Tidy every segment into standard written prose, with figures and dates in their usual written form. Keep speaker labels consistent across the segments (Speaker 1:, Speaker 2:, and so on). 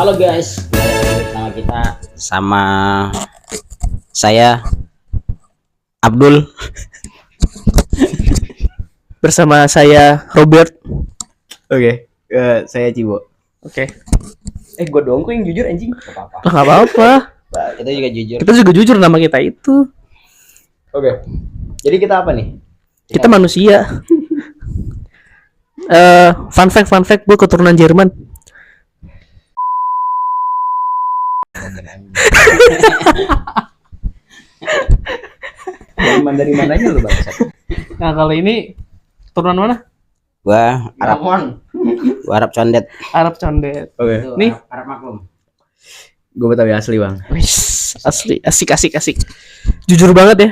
Speaker 1: Halo guys, nama kita sama saya Abdul
Speaker 2: bersama saya Robert.
Speaker 3: Oke, saya Cibo.
Speaker 2: Oke.
Speaker 3: Gue doang kok yang jujur anjing.
Speaker 1: apa-apa.
Speaker 2: Nggak apa-apa.
Speaker 1: Kita juga jujur.
Speaker 2: Kita juga jujur nama kita itu.
Speaker 3: Oke. Jadi kita apa nih?
Speaker 2: Kita manusia. Fun fact, gue keturunan Jerman.
Speaker 3: Dari mananya lu bang?
Speaker 2: Nah kalau ini keturunan mana?
Speaker 1: Gua Arab condet.
Speaker 2: Arab condet.
Speaker 3: Oke.
Speaker 2: Nih.
Speaker 1: Arab maklum.
Speaker 3: Gue Betawi asli bang.
Speaker 2: Wis, asli, asik. Jujur banget ya.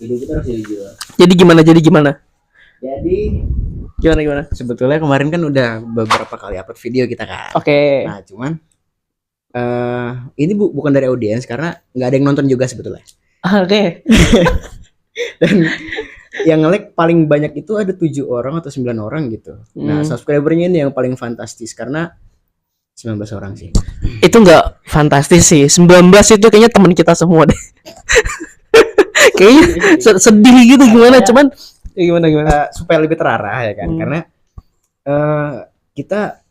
Speaker 1: Hidup kita harus jujur.
Speaker 2: Jadi gimana?
Speaker 1: Jadi
Speaker 2: Gimana?
Speaker 3: Sebetulnya kemarin kan udah beberapa kali upload video kita kan.
Speaker 2: Oke.
Speaker 3: Nah cuman ini bukan dari audiens karena nggak ada yang nonton juga sebetulnya.
Speaker 2: Oke.
Speaker 3: Dan yang nge-like paling banyak itu ada 7 orang atau 9 orang gitu. Nah subscribernya ini yang paling fantastis karena 19 orang sih.
Speaker 2: Itu nggak fantastis sih. 19 itu kayaknya teman kita semua deh. Kayaknya sedih gitu gimana? Cuman gimana?
Speaker 3: Supaya lebih terarah ya kan. Karena kita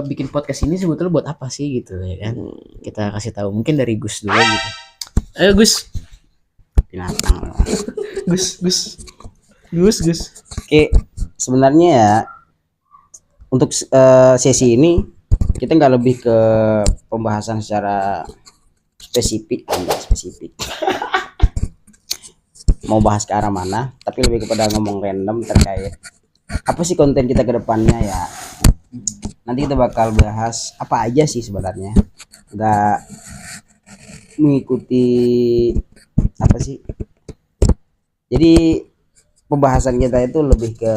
Speaker 3: bikin podcast ini sebetulnya buat apa sih gitu ya kan. Kita kasih tahu mungkin dari Gus dulu gitu.
Speaker 2: Ayo Gus.
Speaker 1: binatang.
Speaker 2: Gus.
Speaker 1: Oke, sebenarnya ya untuk sesi ini kita nggak lebih ke pembahasan secara spesifik, mau bahas ke arah mana, tapi lebih kepada ngomong random terkait apa sih konten kita ke depannya ya. Nanti kita bakal bahas apa aja sih sebenarnya, nggak mengikuti apa sih. Jadi pembahasan kita itu lebih ke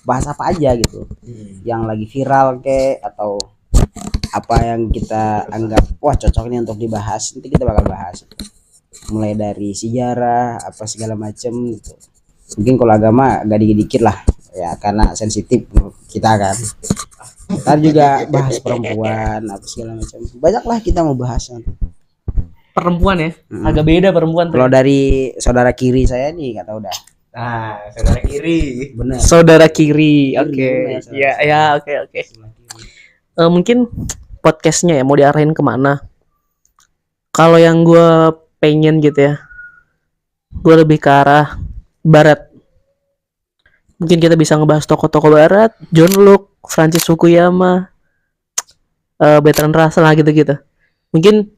Speaker 1: bahas apa aja gitu, yang lagi viral kek atau apa yang kita anggap wah cocok nih untuk dibahas. Nanti kita bakal bahas mulai dari sejarah apa segala macem gitu. Mungkin kalau agama agak dikit lah ya karena sensitif kita kan. Ntar juga bahas perempuan apa segala macam, banyak lah kita mau bahas nanti.
Speaker 2: Perempuan ya, agak beda perempuan.
Speaker 1: Kalau dari saudara kiri saya nih nggak tahu dah.
Speaker 3: Nah, saudara kiri.
Speaker 1: Bener.
Speaker 2: Saudara kiri, oke.
Speaker 1: Bener,
Speaker 2: Ya, oke. Mungkin podcastnya ya mau diarahin kemana? Kalau yang gue pengen gitu ya, gue lebih ke arah barat. Mungkin kita bisa ngebahas tokoh-tokoh barat, John Locke, Francis Fukuyama, Bertrand Russell lah gitu-gitu. Mungkin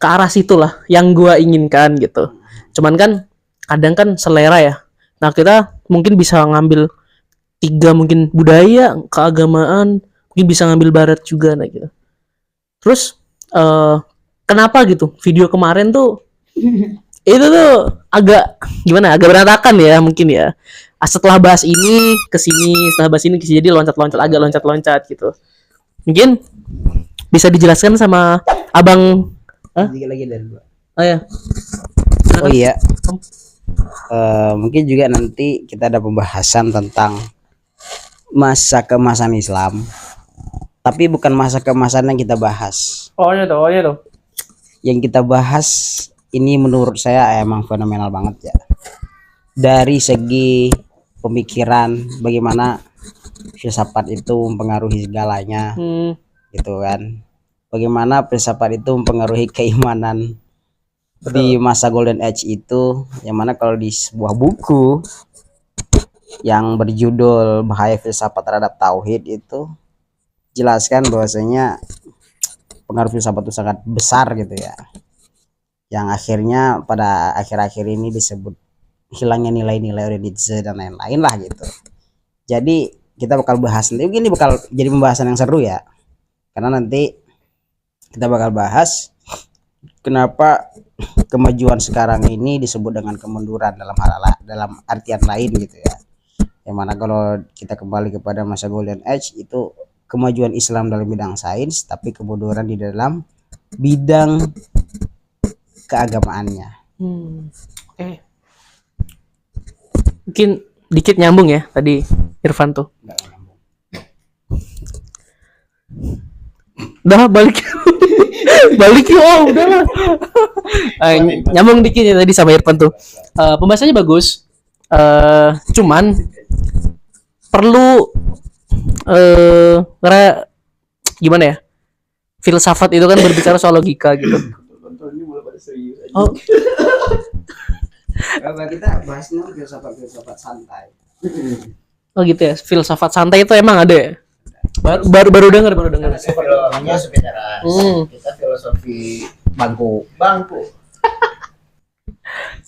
Speaker 2: ke arah situ lah yang gue inginkan gitu. Cuman kan kadang kan selera ya. Nah kita mungkin bisa ngambil 3 mungkin budaya, keagamaan, mungkin bisa ngambil barat juga nah gitu. Terus kenapa gitu video kemarin tuh itu tuh agak gimana, agak berantakan ya mungkin ya. Setelah bahas ini ke sini, setelah bahas ini ke sini, jadi loncat gitu. Mungkin bisa dijelaskan sama Abang.
Speaker 1: Lagi dari gua.
Speaker 2: Oh ya.
Speaker 1: Oh iya. Mungkin juga nanti kita ada pembahasan tentang masa keemasan Islam. Tapi bukan masa keemasan yang kita bahas.
Speaker 2: Oh iya tuh.
Speaker 1: Yang kita bahas ini menurut saya emang fenomenal banget ya. Dari segi pemikiran, bagaimana filsafat itu mempengaruhi segalanya, gitu kan. Bagaimana filsafat itu mempengaruhi keimanan. Betul. Di masa Golden Age itu, yang mana kalau di sebuah buku yang berjudul Bahaya Filsafat Terhadap Tauhid itu jelaskan bahwasanya pengaruh filsafat itu sangat besar gitu ya, yang akhirnya pada akhir-akhir ini disebut hilangnya nilai-nilai Nietzsche dan lain-lain lah gitu. Jadi kita bakal bahas nanti, mungkin ini bakal jadi pembahasan yang seru ya, karena nanti kita bakal bahas kenapa kemajuan sekarang ini disebut dengan kemunduran dalam artian lain gitu ya. Yang mana kalau kita kembali kepada masa Golden Age itu kemajuan Islam dalam bidang sains, tapi kemunduran di dalam bidang keagamaannya.
Speaker 2: Oke. Mungkin dikit nyambung ya tadi Irfan tuh. Udah balik. Balik yuk, oh, udah lah. Nyambung dikit ya tadi sama Irfan tuh. Pembahasannya bagus. Cuman perlu gimana ya? Filsafat itu kan berbicara soal logika gitu. Oh,
Speaker 1: Kalau kita bahasnya filsafat santai.
Speaker 2: oh gitu ya. Filsafat santai itu emang ada ya? Baru dengar.
Speaker 3: Filosofi teras. Kita filosofi
Speaker 1: Bangku.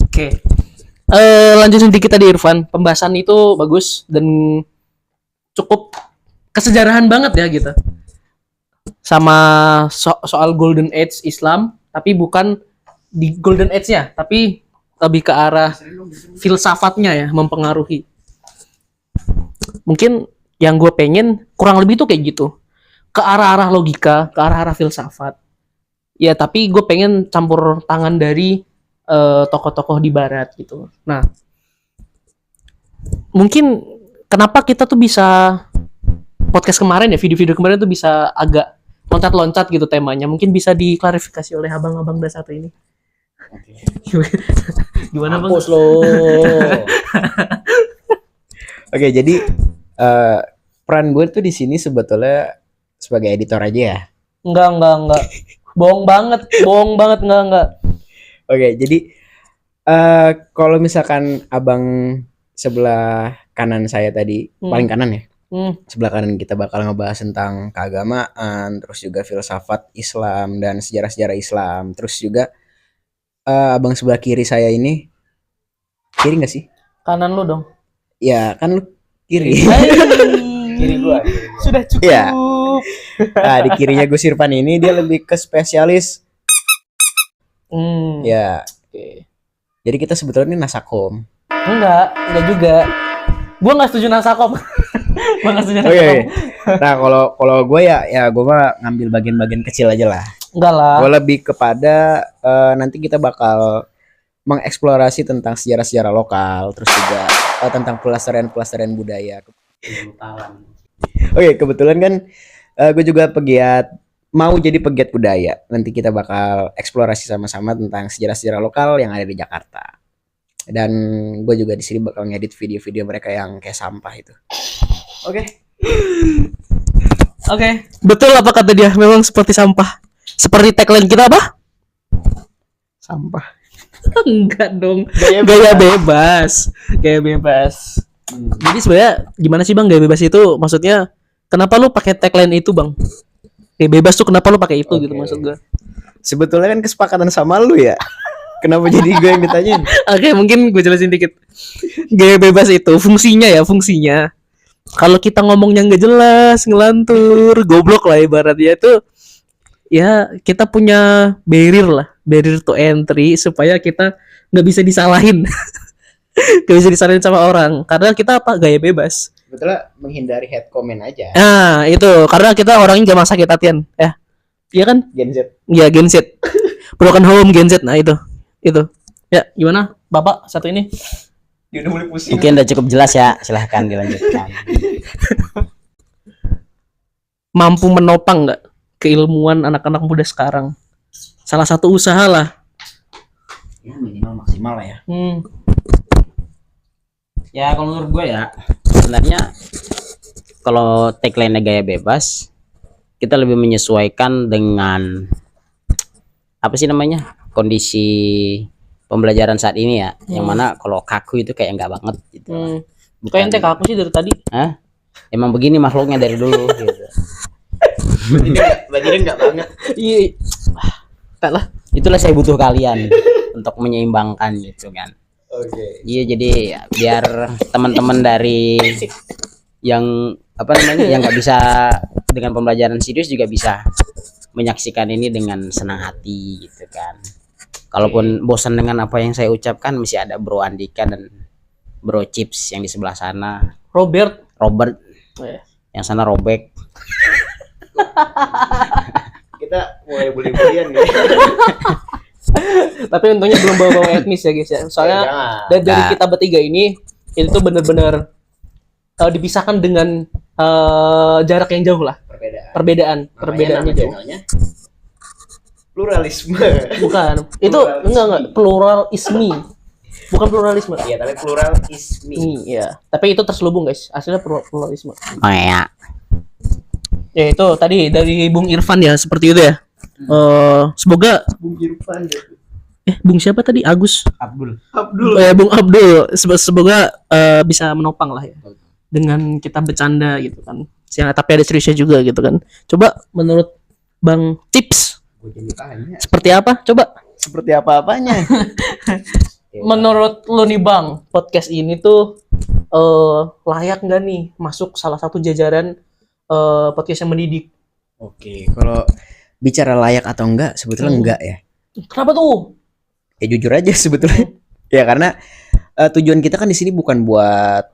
Speaker 2: Oke. Lanjutin dikit tadi Irfan. Pembahasan itu bagus dan cukup kesejarahan banget ya gitu. Sama soal Golden Age Islam, tapi bukan di Golden Age-nya, tapi lebih ke arah filsafatnya ya, mempengaruhi. Mungkin yang gue pengen kurang lebih tuh kayak gitu. Ke arah-arah logika, ke arah-arah filsafat. Ya, tapi gue pengen campur tangan dari tokoh-tokoh di barat gitu. Nah, mungkin kenapa kita tuh bisa podcast kemarin ya, video-video kemarin tuh bisa agak loncat-loncat gitu temanya. Mungkin bisa diklarifikasi oleh abang-abang dan satu ini. Gimana bang?
Speaker 3: Mampus lo. Oke, jadi peran gue tuh di sini sebetulnya sebagai editor aja ya.
Speaker 2: Enggak. Bohong banget, enggak.
Speaker 3: Oke, jadi kalau misalkan abang sebelah kanan saya tadi, paling kanan ya, sebelah kanan kita bakal ngebahas tentang keagamaan, terus juga filsafat Islam dan sejarah-sejarah Islam, terus juga abang sebelah kiri saya ini, kiri nggak sih?
Speaker 2: Kanan lu dong.
Speaker 3: Ya kan lu kiri.
Speaker 2: Kiri gua. Sudah cukup.
Speaker 3: Iya. Nah, di kirinya Gus Irfan ini dia lebih ke spesialis. Ya.
Speaker 2: Oke.
Speaker 3: Jadi kita sebetulnya ini nasakom.
Speaker 2: Enggak juga. Gua nggak setuju nasakom. Gua nggak setuju nasakom.
Speaker 3: Oke. Nah, kalau gue ya gue mah ngambil bagian-bagian kecil aja lah.
Speaker 2: Enggak lah.
Speaker 3: Gue lebih kepada nanti kita bakal mengeksplorasi tentang sejarah-sejarah lokal, terus juga tentang pelestarian budaya. Oke, kebetulan kan gue juga mau jadi pegiat budaya. Nanti kita bakal eksplorasi sama-sama tentang sejarah-sejarah lokal yang ada di Jakarta. Dan gue juga di sini bakal ngedit video-video mereka yang kayak sampah itu.
Speaker 2: Oke. Betul apa kata dia? Memang seperti sampah. Seperti tagline kita apa?
Speaker 3: Sampah.
Speaker 2: Enggak dong. Gaya bebas. Jadi sebenarnya gimana sih bang gaya bebas itu? Maksudnya kenapa lu pakai tagline itu bang? Gaya bebas tuh kenapa lu pakai itu gitu maksud gue?
Speaker 3: Sebetulnya kan kesepakatan sama lu ya. Kenapa jadi gue yang ditanyain?
Speaker 2: Oke, mungkin gue jelasin dikit. Gaya bebas itu fungsinya. Kalau kita ngomongnya nggak jelas, ngelantur, goblok lah ibaratnya itu, ya kita punya barrier to entry supaya kita nggak bisa disalahin, nggak bisa disalahin sama orang. Karena kita gaya bebas.
Speaker 3: Sebetulnya menghindari head comment aja.
Speaker 2: Nah itu karena kita orangnya gak sakit hatian, ya, iya kan?
Speaker 3: Gen Z.
Speaker 2: Iya Gen Z, broken home Gen Z. Nah itu. Ya gimana, Bapak satu ini?
Speaker 3: Dia udah mulai pusing.
Speaker 1: Mungkin udah cukup jelas ya, silahkan dilanjutkan.
Speaker 2: Mampu menopang nggak keilmuan anak-anak muda sekarang? Salah satu usaha lah.
Speaker 1: Ya minimal maksimal lah ya. Ya kalau menurut gue ya, sebenarnya kalau tagline gaya bebas, kita lebih menyesuaikan dengan apa sih namanya, kondisi pembelajaran saat ini ya. Yang mana kalau kaku itu kayak enggak banget gitu.
Speaker 2: Bukan ente kaku sih dari tadi.
Speaker 1: Hah? Emang begini makhluknya dari dulu gitu.
Speaker 3: Bajingan enggak banget.
Speaker 2: Iya. Lah.
Speaker 1: Itulah saya butuh kalian untuk menyeimbangkan gitu kan.
Speaker 3: Oke.
Speaker 1: Iya, jadi ya, biar teman-teman dari yang apa namanya yang nggak bisa dengan pembelajaran serius juga bisa menyaksikan ini dengan senang hati gitu kan. Kalaupun bosan dengan apa yang saya ucapkan, masih ada Bro Andika dan Bro Chips yang di sebelah sana.
Speaker 2: Robert.
Speaker 1: Oh, ya. Yang sana Robek.
Speaker 3: Kita mulai bully-bullyan nih.
Speaker 2: Tapi untungnya belum bawa-bawa etnis ya guys ya. Soalnya dari kita bertiga ini itu tuh bener-bener dipisahkan dengan jarak yang jauh lah.
Speaker 3: Perbedaan.
Speaker 2: Perbedaannya jauh.
Speaker 3: Channelnya pluralisme.
Speaker 2: Bukan. Itu enggak pluralisme. Bukan pluralisme.
Speaker 3: Iya, tapi pluralisme.
Speaker 2: Iya. Tapi itu terselubung, guys. Aslinya pluralisme.
Speaker 1: Oh ya.
Speaker 2: Ya itu tadi dari Bung Irfan ya, seperti itu ya. Semoga
Speaker 3: Bung Irfan gitu.
Speaker 2: Bung siapa tadi? Agus.
Speaker 1: Abdul.
Speaker 2: Bung Abdul. Semoga bisa menopang lah ya. Dengan kita bercanda gitu kan. Tapi ada seriusnya juga gitu kan. Coba menurut Bang tips seperti apa? Coba.
Speaker 3: Seperti apa-apanya.
Speaker 2: Menurut lu nih Bang, podcast ini tuh layak nggak nih masuk salah satu jajaran podcast yang mendidik?
Speaker 3: Oke, kalau bicara layak atau enggak, sebetulnya enggak ya.
Speaker 2: Kenapa tuh?
Speaker 3: Ya jujur aja sebetulnya. Ya karena tujuan kita kan di sini bukan buat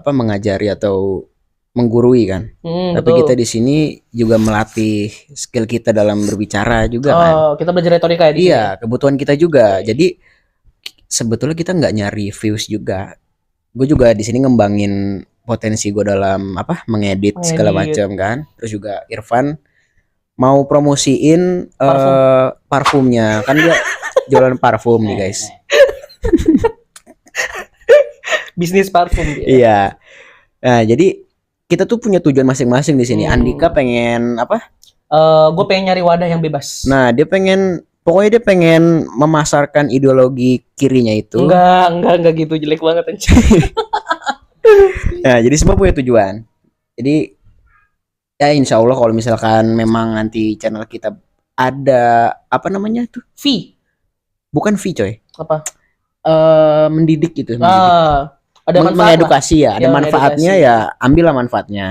Speaker 3: mengajari atau menggurui kan. Tapi
Speaker 2: Betul.
Speaker 3: kita di sini juga melatih skill kita dalam berbicara juga kan.
Speaker 2: Kita belajar retorika ya di sini?
Speaker 3: Iya, kebutuhan kita juga. Jadi sebetulnya kita nggak nyari views juga. Gue juga di sini ngembangin potensi gue dalam mengedit segala macam kan. Terus juga Irfan mau promosiin parfumnya kan, dia jualan parfum nih guys.
Speaker 2: Bisnis parfum dia.
Speaker 3: Iya. Nah, jadi kita tuh punya tujuan masing-masing di sini. Andika pengen apa?
Speaker 2: Gue pengen nyari wadah yang bebas.
Speaker 3: Nah, pokoknya dia pengen memasarkan ideologi kirinya itu.
Speaker 2: Enggak gitu, jelek banget anjir.
Speaker 3: Nah, jadi semua punya tujuan. Jadi ya insya Allah kalau misalkan memang nanti channel kita ada tuh?
Speaker 2: Fee.
Speaker 3: Bukan fee coy.
Speaker 2: Apa?
Speaker 3: Mendidik gitu. Mendidik.
Speaker 2: Ada manfaat
Speaker 3: mengedukasi ya. Ada
Speaker 2: Ya,
Speaker 3: manfaatnya
Speaker 2: mengedukasi.
Speaker 3: ya, ambillah manfaatnya.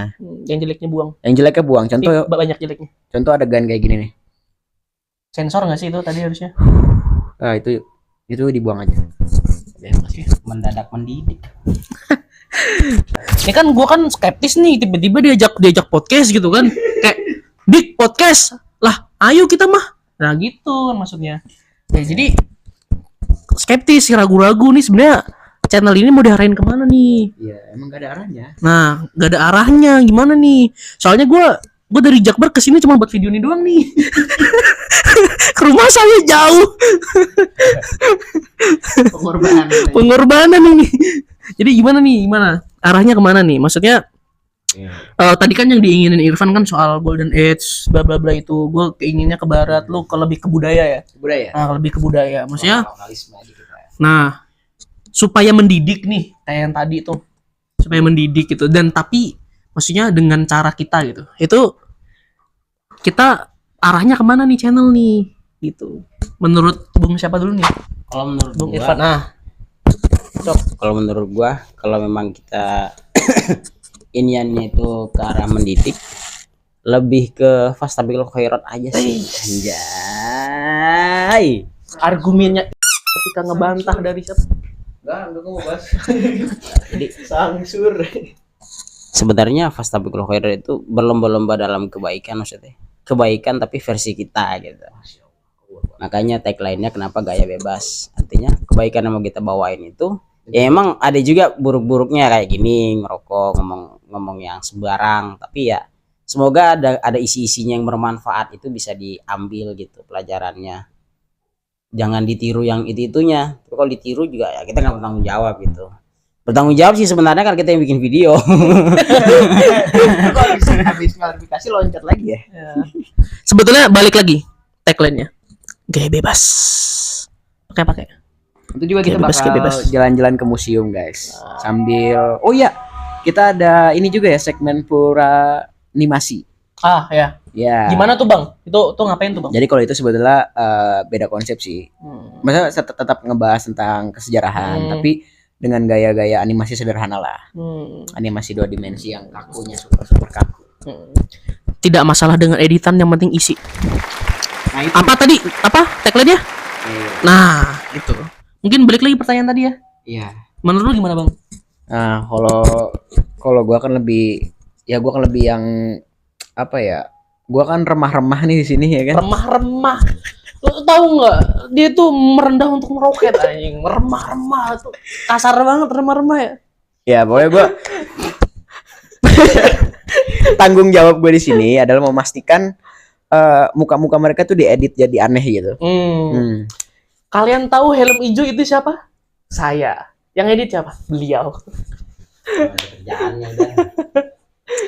Speaker 2: Yang jeleknya buang.
Speaker 3: Yang jeleknya buang.
Speaker 2: Banyak jeleknya.
Speaker 3: Contoh adegan kayak gini nih.
Speaker 2: Sensor nggak sih itu tadi harusnya?
Speaker 3: Ah, itu dibuang aja.
Speaker 1: Mendadak mendidik.
Speaker 2: Ini kan gue kan skeptis nih, tiba-tiba diajak podcast gitu kan, kayak Dik podcast lah, ayo kita mah, nah gitu maksudnya. Ya, jadi skeptis, ragu-ragu nih sebenarnya channel ini mau diarahin kemana nih?
Speaker 3: Iya, emang gak ada arahnya.
Speaker 2: Nah, gak ada arahnya, gimana nih? Soalnya gue dari Jakbar ke sini cuma buat video ini doang nih. Ke rumah saya jauh. Pengorbanan ini. Jadi gimana nih? Arahnya kemana nih? Maksudnya tadi kan yang diinginin Irfan kan soal Golden Age, bla bla bla itu. Gue keinginnya ke barat, lu lebih ke budaya ya.
Speaker 3: Budaya.
Speaker 2: Lebih ke budaya. Maksudnya,
Speaker 3: Lokalisme aja gitu.
Speaker 2: nah supaya mendidik nih, kayak yang tadi tuh, supaya mendidik gitu. Dan tapi maksudnya dengan cara kita gitu. Itu kita arahnya kemana nih channel nih? Gitu. Menurut Bung siapa dulu nih?
Speaker 1: Kalau menurut
Speaker 2: Bung
Speaker 1: gua,
Speaker 2: Irfan.
Speaker 1: kalau menurut gua, kalau memang kita iniannya itu ke arah mendidik, lebih ke fastabiqul khairat aja sih. Anjay.
Speaker 2: Argumennya ketika ngebantah dari siapa?
Speaker 3: Enggak mau bahas.
Speaker 1: Jadi
Speaker 3: Sangsur.
Speaker 1: sebenarnya fastabiqul khairat itu berlomba-lomba dalam kebaikan, maksudnya. Kebaikan tapi versi kita gitu. Makanya tagline-nya kenapa gaya bebas. Artinya kebaikan yang mau kita bawain itu ya emang ada juga buruk-buruknya kayak gini, ngerokok, ngomong yang sembarang, tapi ya semoga ada isi-isinya yang bermanfaat, itu bisa diambil gitu pelajarannya. Jangan ditiru yang itu-itunya. Tapi kalau ditiru juga ya kita nggak bertanggung jawab gitu. Bertanggung jawab sih sebenarnya kan kita yang bikin video.
Speaker 3: Habis klarifikasi loncat lagi ya.
Speaker 2: Sebetulnya balik lagi tagline-nya. Gaya bebas. Pakai.
Speaker 3: Itu juga kita
Speaker 2: Kayak
Speaker 3: bakal
Speaker 2: bebas.
Speaker 3: jalan-jalan ke museum guys. Sambil kita ada ini juga ya, segmen pura animasi.
Speaker 2: Ya.
Speaker 3: Ya.
Speaker 2: Gimana tuh, Bang? Itu ngapain tuh, Bang?
Speaker 3: Jadi kalau itu sebetulnya beda konsep sih. Maksudnya tetap ngebahas tentang kesejarahan, tapi dengan gaya-gaya animasi sederhana lah. Animasi 2 dimensi yang kakunya super kaku.
Speaker 2: Tidak masalah dengan editan, yang penting isi.
Speaker 3: Nah, itu.
Speaker 2: Apa tadi? Apa tagline-nya? Nah, itu. Mungkin balik lagi pertanyaan tadi ya.
Speaker 3: Iya.
Speaker 2: Menurut lu gimana, Bang?
Speaker 3: Nah, kalau gua kan lebih yang apa ya? Gua kan remah-remah nih di sini ya kan.
Speaker 2: Remah-remah. Lu tahu nggak? Dia tuh merendah untuk meroket anjing. Remah-remah tuh. Kasar banget remah-remah ya.
Speaker 3: Ya, pokoknya gua tanggung jawab gue di sini adalah memastikan muka-muka mereka tuh diedit jadi aneh gitu.
Speaker 2: Kalian tahu helm hijau itu siapa? Saya. Yang edit siapa? Beliau.
Speaker 1: Kerjaannya udah.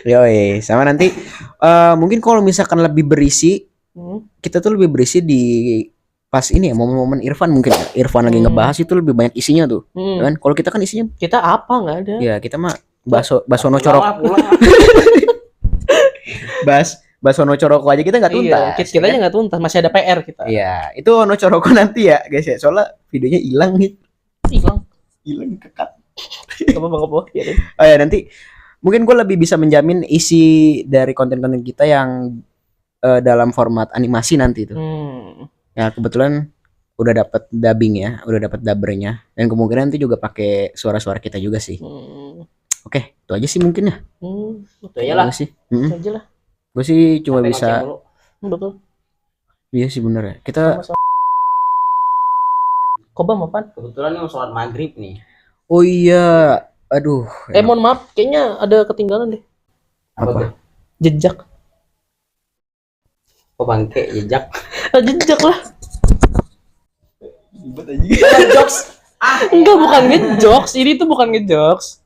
Speaker 3: Yoi, sama nanti mungkin kalau misalkan lebih berisi, kita tuh lebih berisi di pas ini ya momen-momen Irfan mungkin ya. Irfan lagi ngebahas itu lebih banyak isinya tuh. Kan kalau kita kan isinya
Speaker 2: Kita apa nggak ada?
Speaker 3: ya kita mah basono corok. Basono coroko aja kita nggak tuntas.
Speaker 2: Iya, kita aja nggak tuntas, masih ada PR kita.
Speaker 3: Iya, itu ono coroko nanti ya guys ya. Soalnya videonya hilang nih. Hilang kekat.
Speaker 2: Apa bang apa? Ya,
Speaker 3: Oh ya nanti mungkin gue lebih bisa menjamin isi dari konten-konten kita yang dalam format animasi nanti itu. Ya kebetulan udah dapat dubbing ya, udah dapat dubbernya dan kemungkinan nanti juga pakai suara-suara kita juga sih. Oke, itu aja sih mungkin ya.
Speaker 2: Itu aja lah.
Speaker 3: Sih.
Speaker 2: Itu aja lah.
Speaker 3: Gue sih cuma bisa.
Speaker 2: Betul.
Speaker 3: Iya sih bener ya. Kita.
Speaker 2: Kobam apaan?
Speaker 1: Kebetulan yang sholat maghrib nih.
Speaker 3: Oh iya, aduh.
Speaker 2: Mohon maaf, kayaknya ada ketinggalan deh.
Speaker 3: Apa?
Speaker 2: Jejak.
Speaker 1: Oh bangke jejak.
Speaker 2: Jejak lah.
Speaker 1: Jokes.
Speaker 2: Enggak, bukan ngejokes. Ini tuh bukan ngejokes.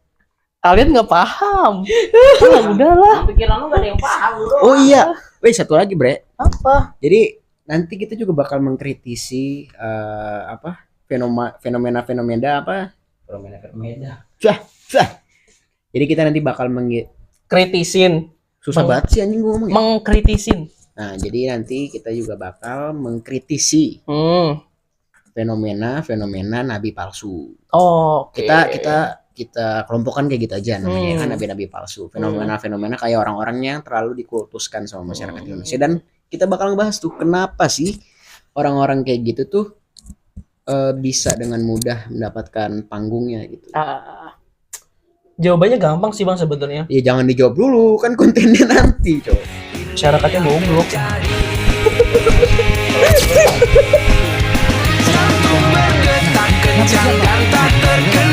Speaker 2: Kalian nggak paham. Udahlah.
Speaker 1: Pikiran lu gak ada yang paham bro.
Speaker 3: Oh iya. Weh satu lagi bre.
Speaker 2: Apa?
Speaker 3: Jadi nanti kita juga bakal mengkritisi fenomena apa?
Speaker 1: Fenomena.
Speaker 3: Jadi kita nanti bakal
Speaker 2: Kritisin.
Speaker 3: susah banget sih anjing gua ngomong ya.
Speaker 2: Mengkritisin.
Speaker 3: Nah, jadi nanti kita juga bakal mengkritisi fenomena nabi palsu.
Speaker 2: Oh, okay.
Speaker 3: Kita kelompokkan kayak gitu aja namanya kan nabi-nabi palsu. Fenomena kayak orang-orang yang terlalu dikultuskan sama masyarakat Indonesia dan kita bakal ngebahas tuh kenapa sih orang-orang kayak gitu tuh bisa dengan mudah mendapatkan panggungnya gitu.
Speaker 2: Jawabannya gampang sih bang sebenarnya.
Speaker 3: Ya jangan dijawab dulu kan kontennya nanti coy.
Speaker 2: Masyarakatnya goblok.
Speaker 4: Jantung berdetak kencang dan tak terkendali.